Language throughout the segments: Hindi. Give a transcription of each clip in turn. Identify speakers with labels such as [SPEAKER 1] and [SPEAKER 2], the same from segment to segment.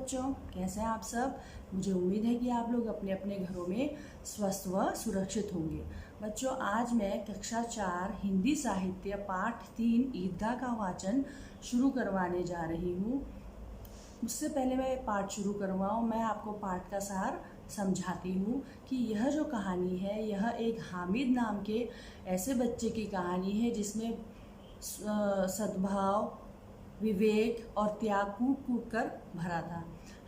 [SPEAKER 1] बच्चों, कैसे हैं आप सब। मुझे उम्मीद है कि आप लोग अपने अपने घरों में स्वस्थ व सुरक्षित होंगे। बच्चों, आज मैं कक्षा 4 हिंदी साहित्य पाठ 3 ईदगाह का वाचन शुरू करवाने जा रही हूँ। उससे पहले मैं पाठ शुरू करवाऊँ, मैं आपको पाठ का सार समझाती हूँ कि यह जो कहानी है यह एक हामिद नाम के ऐसे बच्चे की कहानी है जिसमें सद्भाव, विवेक और त्याग कूट कूट कर भरा था।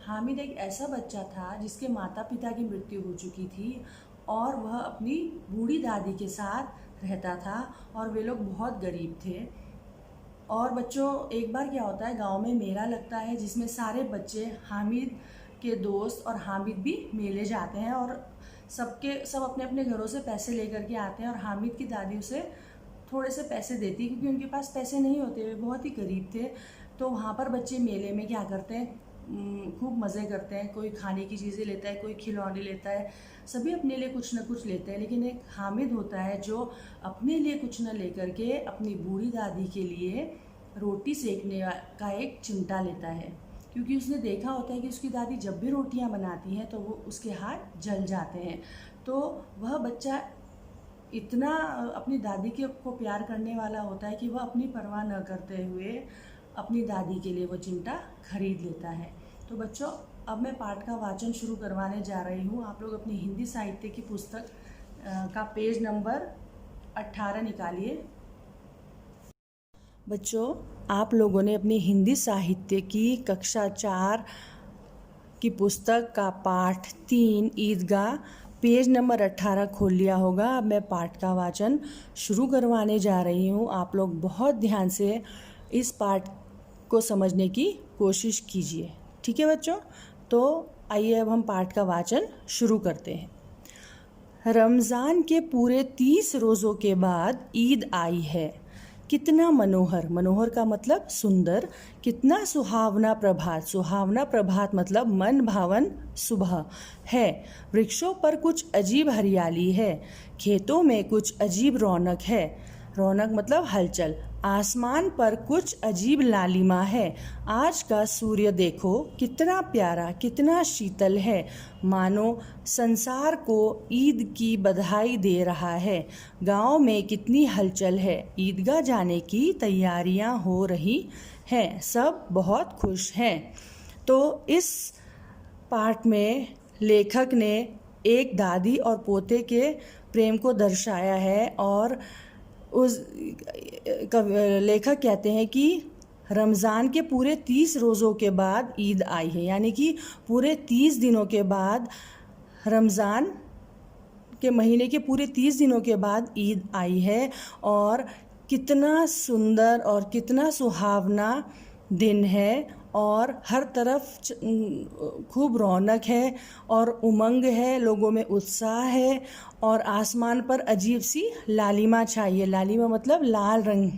[SPEAKER 1] हामिद एक ऐसा बच्चा था जिसके माता पिता की मृत्यु हो चुकी थी और वह अपनी बूढ़ी दादी के साथ रहता था और वे लोग बहुत गरीब थे। और बच्चों, एक बार क्या होता है, गांव में मेला लगता है जिसमें सारे बच्चे, हामिद के दोस्त और हामिद भी मेले जाते हैं और सब अपने अपने घरों से पैसे लेकर के आते हैं और हामिद की दादी उसे थोड़े से पैसे देती क्योंकि उनके पास पैसे नहीं होते, वे बहुत ही गरीब थे। तो वहाँ पर बच्चे मेले में क्या करते हैं, खूब मज़े करते हैं। कोई खाने की चीज़ें लेता है, कोई खिलौने लेता है, सभी अपने लिए कुछ न कुछ लेते हैं। लेकिन एक हामिद होता है जो अपने लिए कुछ न लेकर के अपनी बूढ़ी दादी के लिए रोटी सेकने का एक चिमटा लेता है, क्योंकि उसने देखा होता है कि उसकी दादी जब भी रोटियां बनाती हैं तो वो उसके हाथ जल जाते हैं। तो वह बच्चा इतना अपनी दादी को प्यार करने वाला होता है कि वह अपनी परवाह न करते हुए अपनी दादी के लिए वो चिमटा खरीद लेता है। तो बच्चों, अब मैं पाठ का वाचन शुरू करवाने जा रही हूँ। आप लोग अपनी हिंदी साहित्य की पुस्तक का पेज नंबर 18 निकालिए। बच्चों, आप लोगों ने अपनी हिंदी साहित्य की कक्षा 4 की पुस्तक का पाठ 3 ईदगाह पेज नंबर 18 खोल लिया होगा। अब मैं पाठ का वाचन शुरू करवाने जा रही हूँ। आप लोग बहुत ध्यान से इस पाठ को समझने की कोशिश कीजिए, ठीक है बच्चों। तो आइए अब हम पाठ का वाचन शुरू करते हैं। रमज़ान के पूरे 30 रोज़ों के बाद ईद आई है। कितना मनोहर, मनोहर का मतलब सुंदर, कितना सुहावना प्रभात, सुहावना प्रभात मतलब मन भावन सुबह है। वृक्षों पर कुछ अजीब हरियाली है, खेतों में कुछ अजीब रौनक है, रौनक मतलब हलचल। आसमान पर कुछ अजीब लालिमा है। आज का सूर्य देखो कितना प्यारा, कितना शीतल है, मानो संसार को ईद की बधाई दे रहा है। गांव में कितनी हलचल है, ईदगाह जाने की तैयारियां हो रही हैं, सब बहुत खुश हैं। तो इस पाठ में लेखक ने एक दादी और पोते के प्रेम को दर्शाया है और उस लेखक कहते हैं कि रमज़ान के पूरे 30 रोज़ों के बाद ईद आई है, यानी कि पूरे 30 दिनों के बाद, रमज़ान के महीने के पूरे 30 दिनों के बाद ईद आई है। और कितना सुंदर और कितना सुहावना दिन है और हर तरफ खूब रौनक है और उमंग है, लोगों में उत्साह है और आसमान पर अजीब सी लालिमा छाई है। लालिमा मतलब लाल रंग।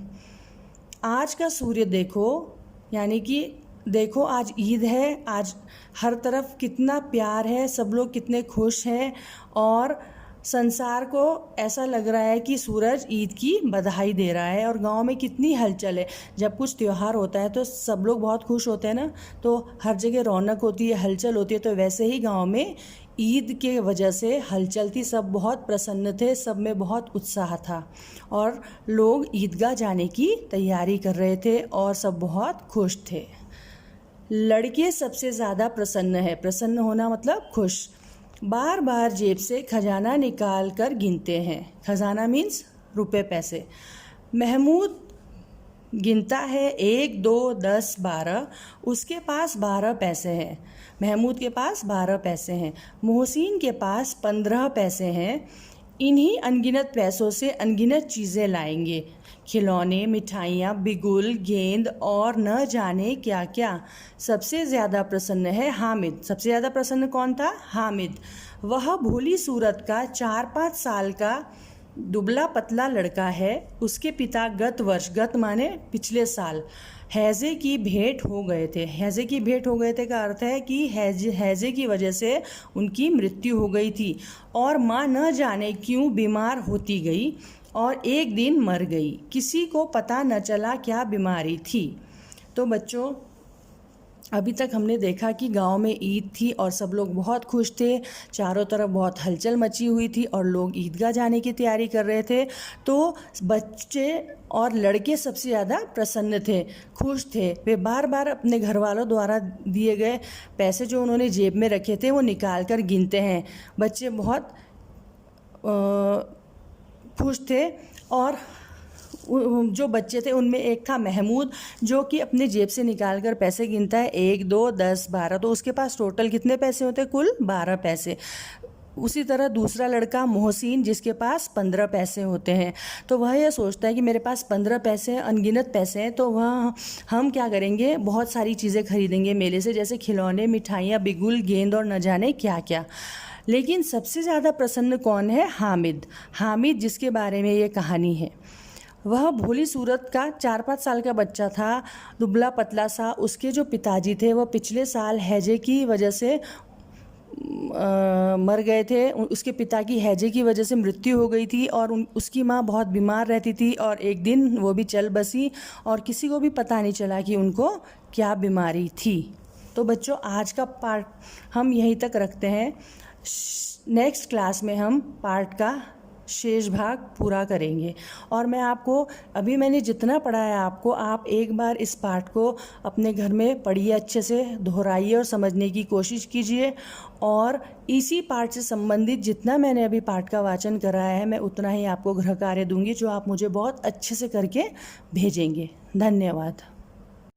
[SPEAKER 1] आज का सूर्य देखो, यानी कि देखो आज ईद है, आज हर तरफ कितना प्यार है, सब लोग कितने खुश हैं और संसार को ऐसा लग रहा है कि सूरज ईद की बधाई दे रहा है। और गांव में कितनी हलचल है, जब कुछ त्यौहार होता है तो सब लोग बहुत खुश होते हैं ना, तो हर जगह रौनक होती है, हलचल होती है। तो वैसे ही गांव में ईद के वजह से हलचल थी, सब बहुत प्रसन्न थे, सब में बहुत उत्साह था और लोग ईदगाह जाने की तैयारी कर रहे थे और सब बहुत खुश थे। लड़के सबसे ज़्यादा प्रसन्न है, प्रसन्न होना मतलब खुश। बार बार जेब से खजाना निकाल कर गिनते हैं, खजाना मीन्स रुपए पैसे। महमूद गिनता है 1 2 10 12, उसके पास 12 पैसे हैं। महमूद के पास 12 पैसे हैं। मोहसिन के पास 15 पैसे हैं। इन्हीं अनगिनत पैसों से अनगिनत चीज़ें लाएंगे, खिलौने, मिठाइयाँ, बिगुल, गेंद और न जाने क्या क्या। सबसे ज़्यादा प्रसन्न है हामिद। सबसे ज़्यादा प्रसन्न कौन था? हामिद। वह भोली सूरत का 4-5 साल का दुबला पतला लड़का है। उसके पिता गत वर्ष, गत माने पिछले साल, हैजे की भेंट हो गए थे। हैजे की भेंट हो गए थे का अर्थ है कि हैजे की वजह से उनकी मृत्यु हो गई थी और माँ न जाने क्यों बीमार होती गई और एक दिन मर गई। किसी को पता न चला क्या बीमारी थी। तो बच्चों, अभी तक हमने देखा कि गांव में ईद थी और सब लोग बहुत खुश थे, चारों तरफ बहुत हलचल मची हुई थी और लोग ईदगाह जाने की तैयारी कर रहे थे। तो बच्चे और लड़के सबसे ज़्यादा प्रसन्न थे, खुश थे। वे बार बार अपने घर वालों द्वारा दिए गए पैसे जो उन्होंने जेब में रखे थे वो निकाल कर गिनते हैं। बच्चे बहुत खुश थे। और जो बच्चे थे उनमें एक था महमूद, जो कि अपने जेब से निकाल कर पैसे गिनता है, 1 2 10 12। तो उसके पास टोटल कितने पैसे होते हैं? कुल 12 पैसे। उसी तरह दूसरा लड़का मोहसिन, जिसके पास 15 पैसे होते हैं। तो वह यह सोचता है कि मेरे पास 15 पैसे हैं, अनगिनत पैसे हैं, तो वह हम क्या करेंगे, बहुत सारी चीज़ें खरीदेंगे मेले से, जैसे खिलौने, मिठाइयाँ, बिगुल, गेंद और न जाने क्या क्या। लेकिन सबसे ज़्यादा प्रसन्न कौन है? हामिद। हामिद, जिसके बारे में ये कहानी है। वह भोली सूरत का 4-5 साल का बच्चा था, दुबला पतला सा। उसके जो पिताजी थे वह पिछले साल हैजे की वजह से मर गए थे। उसके पिता की हैजे की वजह से मृत्यु हो गई थी और उसकी माँ बहुत बीमार रहती थी और एक दिन वो भी चल बसी और किसी को भी पता नहीं चला कि उनको क्या बीमारी थी। तो बच्चों, आज का पार्ट हम यहीं तक रखते हैं। नेक्स्ट क्लास में हम पार्ट का शेष भाग पूरा करेंगे। और मैं आपको अभी मैंने जितना पढ़ाया आपको, आप एक बार इस पाठ को अपने घर में पढ़िए, अच्छे से दोहराइए और समझने की कोशिश कीजिए। और इसी पाठ से संबंधित जितना मैंने अभी पाठ का वाचन कराया है, मैं उतना ही आपको गृह कार्य दूंगी, जो आप मुझे बहुत अच्छे से करके भेजेंगे। धन्यवाद।